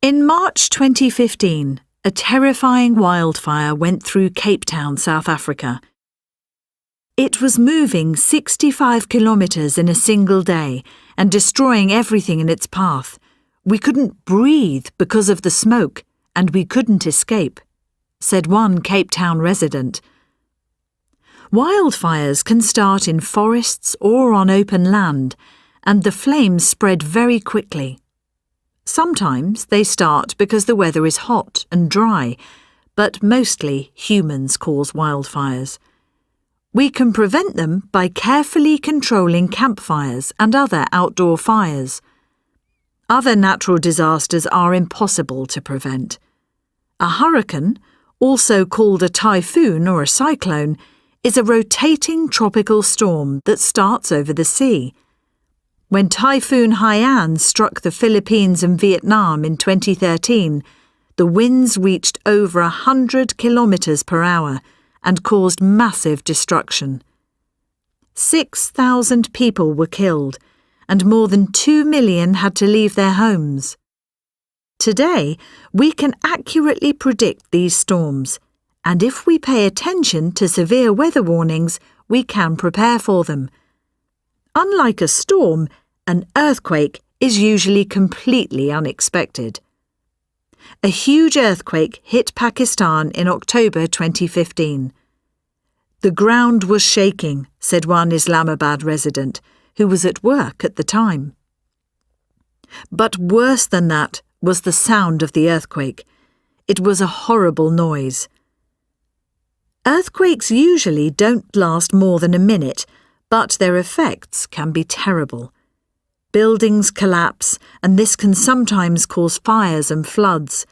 In March 2015, a terrifying wildfire went through Cape Town, South Africa. It was moving 65 kilometres in a single day and destroying everything in its path. We couldn't breathe because of the smoke, and we couldn't escape, said one Cape Town resident. Wildfires can start in forests or on open land, and the flames spread very quickly. Sometimes they start because the weather is hot and dry, but mostly humans cause wildfires. We can prevent them by carefully controlling campfires and other outdoor fires. Other natural disasters are impossible to prevent. A hurricane, also called a typhoon or a cyclone, is a rotating tropical storm that starts over the sea. When Typhoon Haiyan struck the Philippines and Vietnam in 2013, the winds reached over 100 kilometres per hour and caused massive destruction. 6,000 people were killed, and more than 2 million had to leave their homes. Today, we can accurately predict these storms, and if we pay attention to severe weather warnings, we can prepare for them. Unlike a storm, an earthquake is usually completely unexpected. A huge earthquake hit Pakistan in October 2015. The ground was shaking, said one Islamabad resident, who was at work at the time. But worse than that was the sound of the earthquake. It was a horrible noise. Earthquakes usually don't last more than a minute, but their effects can be terrible. Buildings collapse, and this can sometimes cause fires and floods.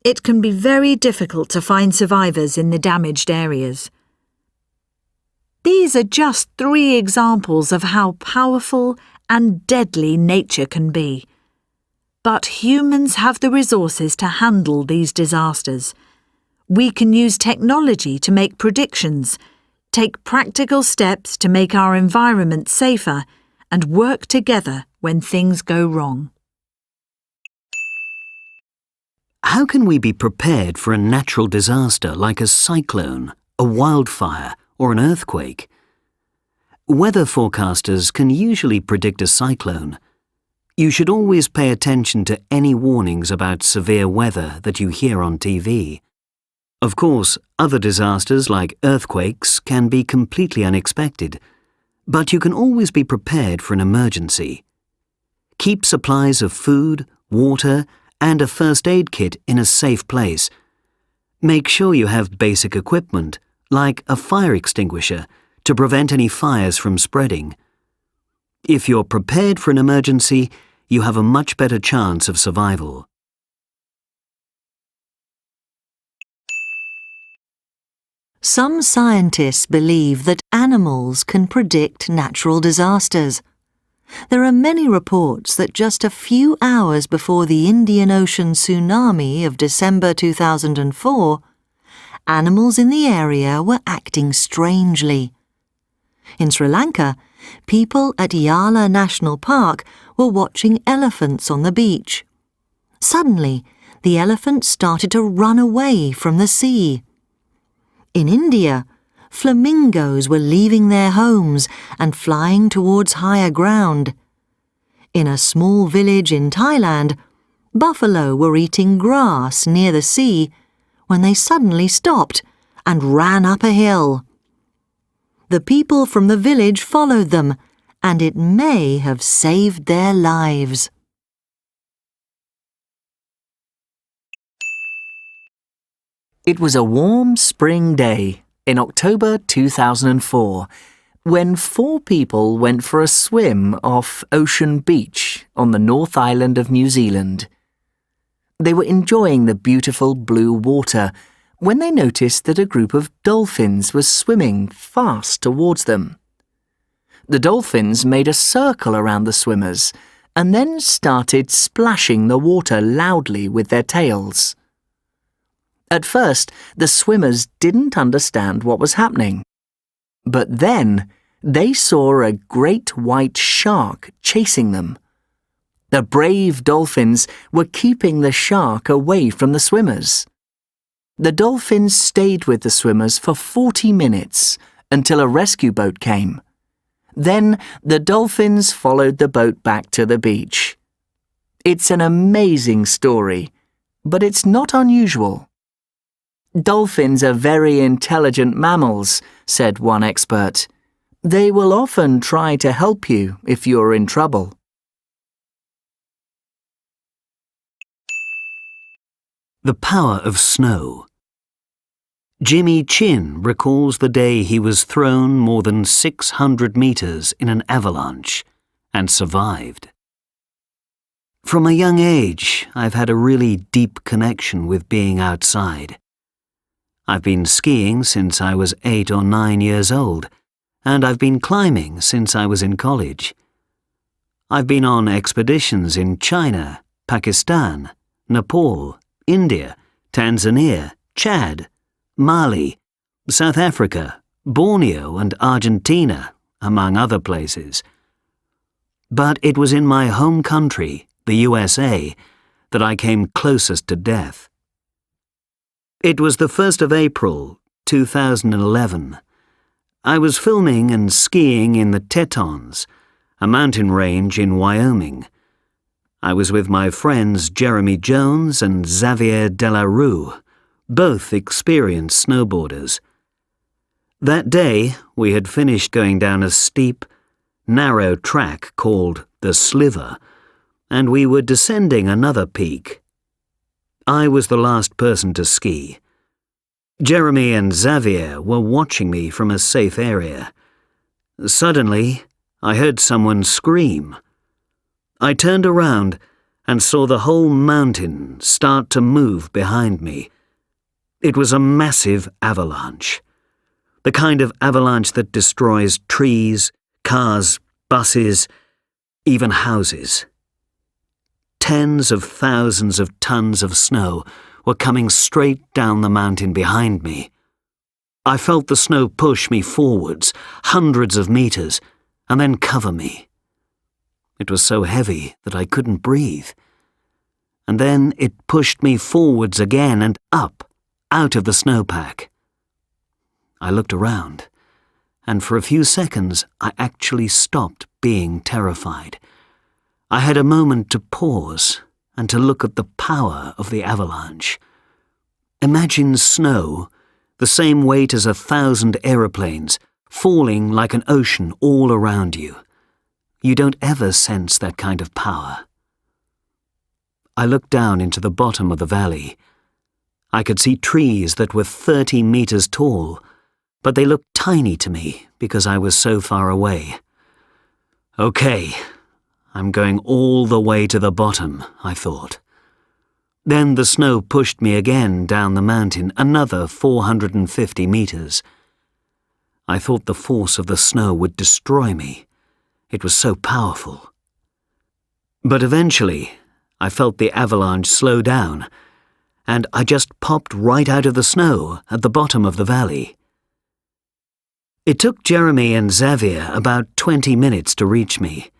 It can be very difficult to find survivors in the damaged areas. These are just 3 examples of how powerful and deadly nature can be. But humans have the resources to handle these disasters. We can use technology to make predictions, take practical steps to make our environment safer, and work together when things go wrong. How can we be prepared for a natural disaster like a cyclone, a wildfire, or an earthquake? Weather forecasters can usually predict a cyclone. You should always pay attention to any warnings about severe weather that you hear on TV. Of course, other disasters like earthquakes can be completely unexpected, but you can always be prepared for an emergency. Keep supplies of food, water, and a first aid kit in a safe place. Make sure you have basic equipment, like a fire extinguisher, to prevent any fires from spreading. If you're prepared for an emergency, you have a much better chance of survival. Some scientists believe that animals can predict natural disasters. There are many reports that just a few hours before the Indian Ocean tsunami of December 2004, animals in the area were acting strangely. In Sri Lanka, people at Yala National Park were watching elephants on the beach. Suddenly, the elephants started to run away from the sea. In India, flamingos were leaving their homes and flying towards higher ground. In a small village in Thailand, buffalo were eating grass near the sea when they suddenly stopped and ran up a hill. The people from the village followed them, and it may have saved their lives. It was a warm spring day in October 2004 when 4 people went for a swim off Ocean Beach on the North Island of New Zealand. They were enjoying the beautiful blue water when they noticed that a group of dolphins was swimming fast towards them. The dolphins made a circle around the swimmers and then started splashing the water loudly with their tails. At first, the swimmers didn't understand what was happening. But then, they saw a great white shark chasing them. The brave dolphins were keeping the shark away from the swimmers. The dolphins stayed with the swimmers for 40 minutes until a rescue boat came. Then the dolphins followed the boat back to the beach. It's an amazing story, but it's not unusual. Dolphins are very intelligent mammals, said one expert. They will often try to help you if you're in trouble. The power of snow. Jimmy Chin recalls the day he was thrown more than 600 meters in an avalanche and survived. From a young age, I've had a really deep connection with being outside. I've been skiing since I was 8 or 9 years old, and I've been climbing since I was in college. I've been on expeditions in China, Pakistan, Nepal, India, Tanzania, Chad, Mali, South Africa, Borneo and Argentina, among other places. But it was in my home country, the USA, that I came closest to death. It was the 1st of April, 2011. I was filming and skiing in the Tetons, a mountain range in Wyoming. I was with my friends Jeremy Jones and Xavier Delarue, both experienced snowboarders. That day, we had finished going down a steep, narrow track called the Sliver, and we were descending another peak. I was the last person to ski. Jeremy and Xavier were watching me from a safe area. Suddenly, I heard someone scream. I turned around and saw the whole mountain start to move behind me. It was a massive avalanche. The kind of avalanche that destroys trees, cars, buses, even houses. Tens of thousands of tons of snow were coming straight down the mountain behind me. I felt the snow push me forwards, hundreds of meters, and then cover me. It was so heavy that I couldn't breathe. And then it pushed me forwards again and up, out of the snowpack. I looked around, and for a few seconds I actually stopped being terrified. I had a moment to pause and to look at the power of the avalanche. Imagine snow, the same weight as 1,000 aeroplanes, falling like an ocean all around you. You don't ever sense that kind of power. I looked down into the bottom of the valley. I could see trees that were 30 meters tall, but they looked tiny to me because I was so far away. Okay, I'm going all the way to the bottom, I thought. Then the snow pushed me again down the mountain, another 450 meters. I thought the force of the snow would destroy me. It was so powerful. But eventually, I felt the avalanche slow down, and I just popped right out of the snow at the bottom of the valley. It took Jeremy and Xavier about 20 minutes to reach me.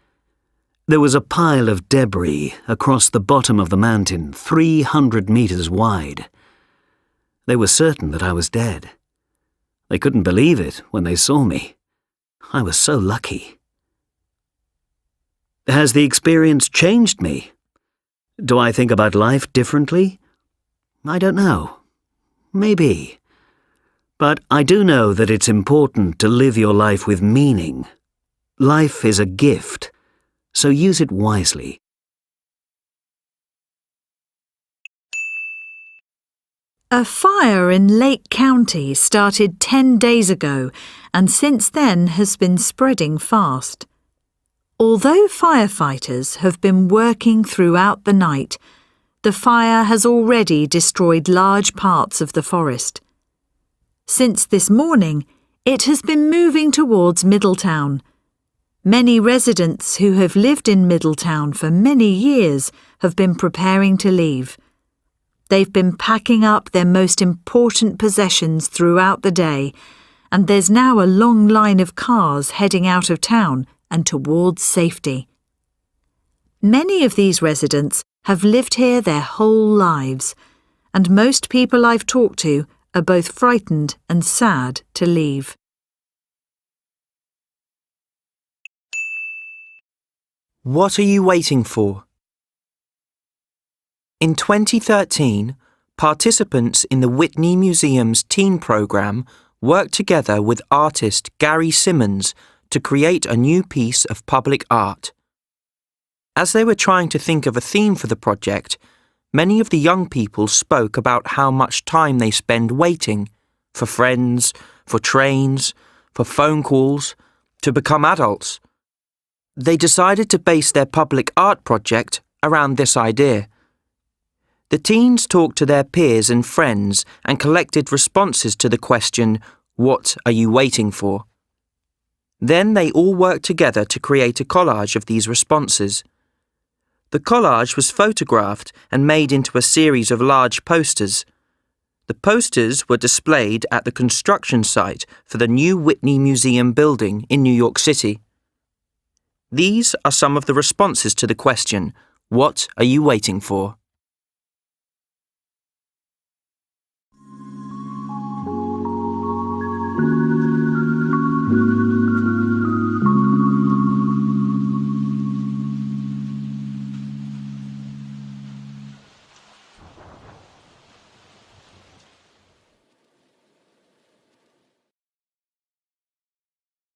There was a pile of debris across the bottom of the mountain, 300 meters wide. They were certain that I was dead. They couldn't believe it when they saw me. I was so lucky. Has the experience changed me? Do I think about life differently? I don't know. Maybe. But I do know that it's important to live your life with meaning. Life is a gift, so use it wisely. A fire in Lake County started 10 days ago and since then has been spreading fast. Although firefighters have been working throughout the night, the fire has already destroyed large parts of the forest. Since this morning, it has been moving towards Middletown. Many residents who have lived in Middletown for many years have been preparing to leave. They've been packing up their most important possessions throughout the day, and there's now a long line of cars heading out of town and towards safety. Many of these residents have lived here their whole lives, and most people I've talked to are both frightened and sad to leave. What are you waiting for? In 2013, participants in the Whitney Museum's teen program worked together with artist Gary Simmons to create a new piece of public art. As they were trying to think of a theme for the project, many of the young people spoke about how much time they spend waiting for friends, for trains, for phone calls, to become adults. They decided to base their public art project around this idea. The teens talked to their peers and friends and collected responses to the question, "What are you waiting for?" Then they all worked together to create a collage of these responses. The collage was photographed and made into a series of large posters. The posters were displayed at the construction site for the new Whitney Museum building in New York City. These are some of the responses to the question, "What are you waiting for?"